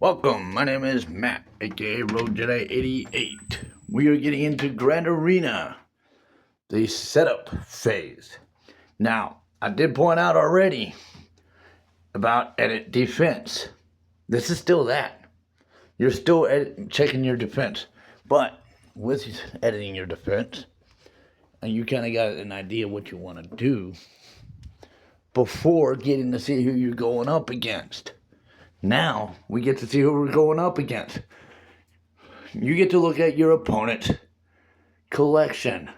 Welcome, my name is Matt, aka Road Jedi 88. We are getting into Grand Arena, the setup phase. Now, I did point out already about edit defense. This is still that. You're still checking your defense, but with editing your defense, and you kind of got an idea what you want to do before getting to see who you're going up against. Now, we get to see who we're going up against. You get to look at your opponent's collection.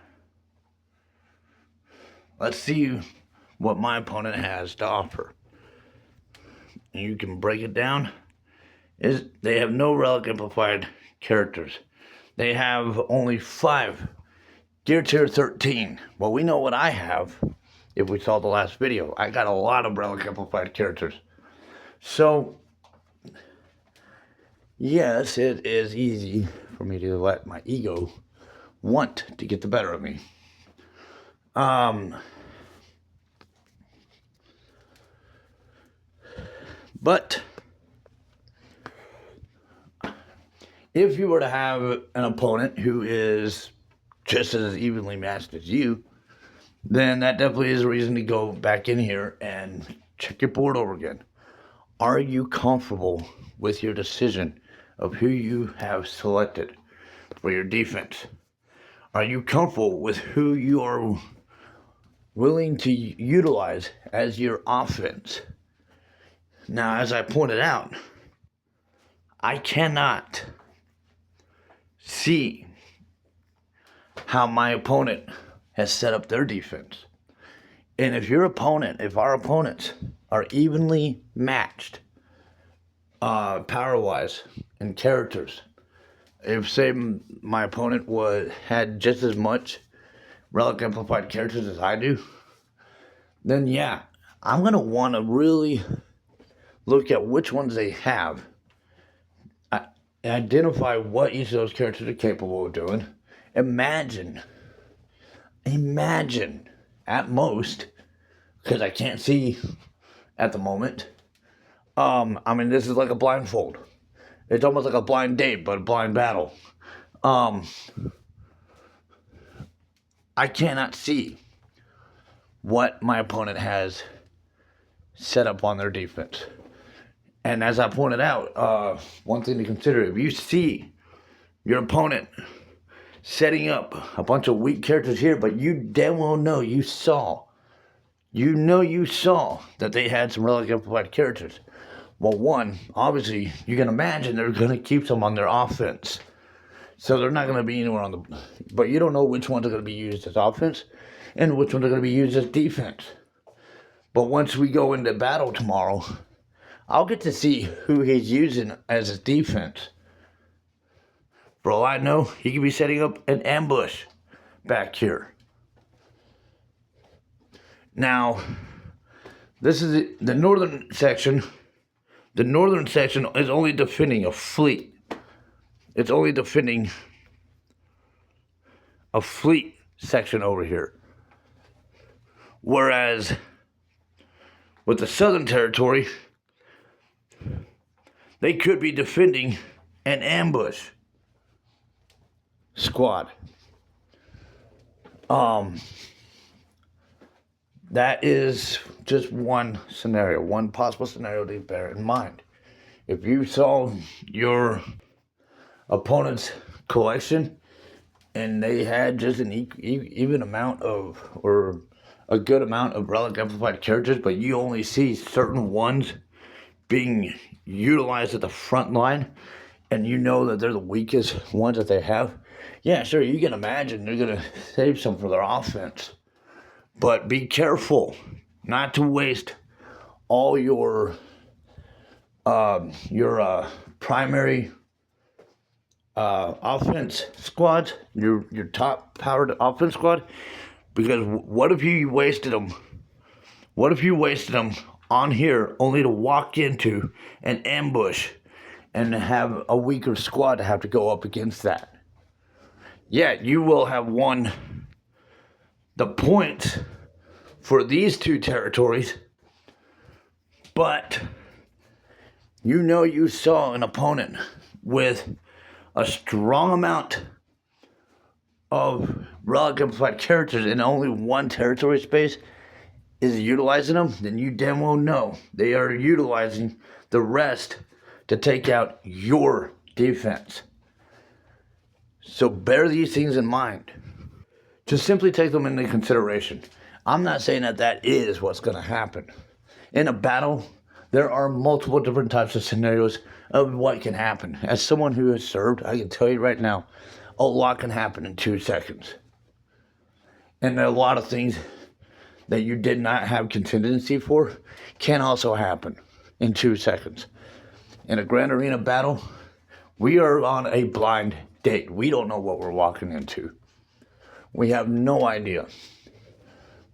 Let's see what my opponent has to offer. And you can break it down. They have no relic amplified characters. They have only 5 gear tier 13. Well, we know what I have. If we saw the last video, I got a lot of relic amplified characters. So yes, it is easy for me to let my ego want to get the better of me. But if you were to have an opponent who is just as evenly matched as you, then that definitely is a reason to go back in here and check your board over again. Are you comfortable with your decision of who you have selected for your defense? Are you comfortable with who you are willing to utilize as your offense? Now, as I pointed out, I cannot see how my opponent has set up their defense. And if our opponents are evenly matched, power-wise and characters, if say my opponent had just as much relic amplified characters as I do, then yeah, I'm gonna want to really look at which ones they have, identify what each of those characters are capable of doing. Imagine at most, because I can't see at the moment. This is like a blindfold. It's almost like a blind date, but a blind battle. I cannot see what my opponent has set up on their defense. And as I pointed out, one thing to consider, if you see your opponent setting up a bunch of weak characters here, but you damn well know you saw that they had some relic amplified characters. Well, one, obviously, you can imagine they're going to keep some on their offense. So they're not going to be anywhere on the... But you don't know which ones are going to be used as offense and which ones are going to be used as defense. But once we go into battle tomorrow, I'll get to see who he's using as his defense. For all I know, he could be setting up an ambush back here. Now, this is the northern section. The northern section is only defending a fleet. It's only defending a fleet section over here. Whereas with the southern territory, they could be defending an ambush squad. That is just one scenario, one possible scenario to bear in mind. If you saw your opponent's collection and they had just an even amount of, or a good amount of relic amplified characters, but you only see certain ones being utilized at the front line, and you know that they're the weakest ones that they have, yeah, sure, you can imagine they're going to save some for their offense. But be careful not to waste all your primary offense squads, your top powered offense squad, because what if you wasted them? What if you wasted them on here only to walk into an ambush and have a weaker squad to have to go up against that? Yeah, you will have won the points for these two territories, but you know you saw an opponent with a strong amount of relative characters in only one territory space is utilizing them, then you damn well know they are utilizing the rest to take out your defense. So bear these things in mind. Just simply take them into consideration. I'm not saying that that is what's going to happen. In a battle, there are multiple different types of scenarios of what can happen. As someone who has served, I can tell you right now, a lot can happen in 2 seconds. And a lot of things that you did not have contingency for can also happen in 2 seconds. In a Grand Arena battle, we are on a blind date. We don't know what we're walking into. We have no idea.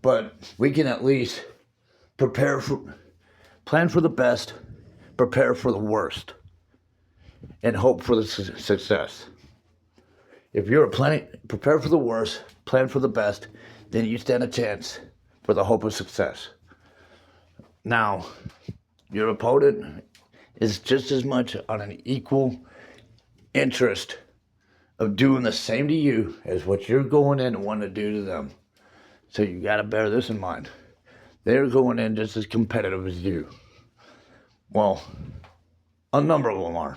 But we can at least plan for the best, prepare for the worst, and hope for the success. If you're prepare for the worst, plan for the best, then you stand a chance for the hope of success. Now, your opponent is just as much on an equal interest of doing the same to you as what you're going in and wanting to do to them. So you got to bear this in mind. They're going in just as competitive as you. Well, a number of them are.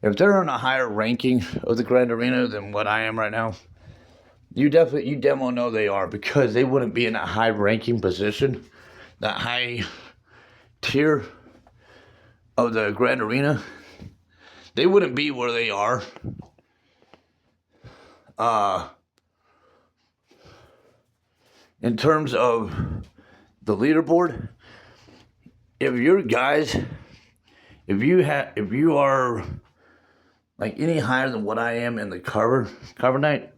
If they're in a higher ranking of the Grand Arena than what I am right now, you demo know they are, because they wouldn't be in a high ranking position, that high tier of the Grand Arena. They wouldn't be where they are. In terms of the leaderboard, if you are like any higher than what I am in the Carbonite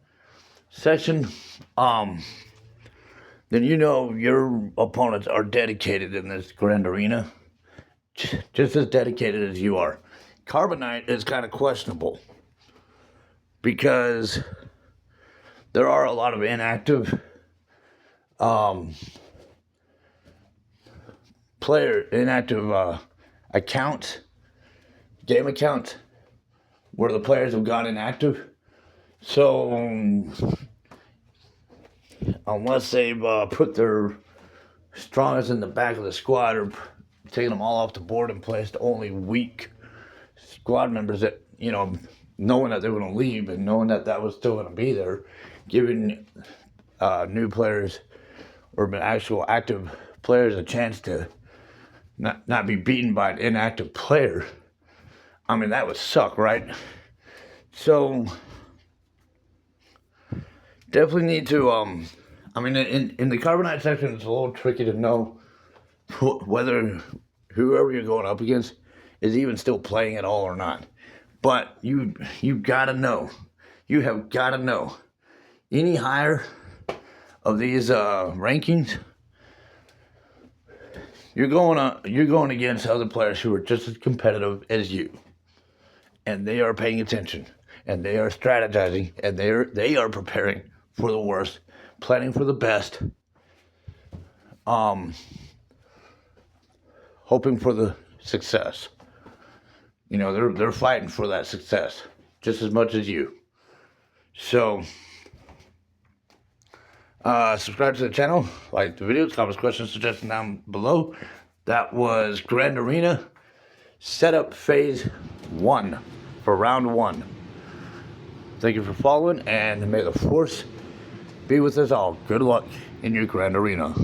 section, then you know your opponents are dedicated in this Grand Arena, just as dedicated as you are. Carbonite is kind of questionable because there are a lot of inactive accounts, game accounts, where the players have gone inactive. So unless they've put their strongest in the back of the squad, or taken them all off the board and placed only weak squad members that, knowing that they were going to leave and knowing that that was still going to be there, giving new players or actual active players a chance to not be beaten by an inactive player. I mean, that would suck, right? So definitely need to in the Carbonite section, it's a little tricky to know whether whoever you're going up against is even still playing at all or not. But you gotta know, you have gotta know, any higher of these rankings, you're going against other players who are just as competitive as you, and they are paying attention, and they are strategizing, and they are preparing for the worst, planning for the best, hoping for the success. They're fighting for that success just as much as you. So subscribe to the channel, like the videos, comments, questions, suggestions down below. That was Grand Arena Setup Phase 1 for Round 1. Thank you for following, and may the force be with us all. Good luck in your Grand Arena.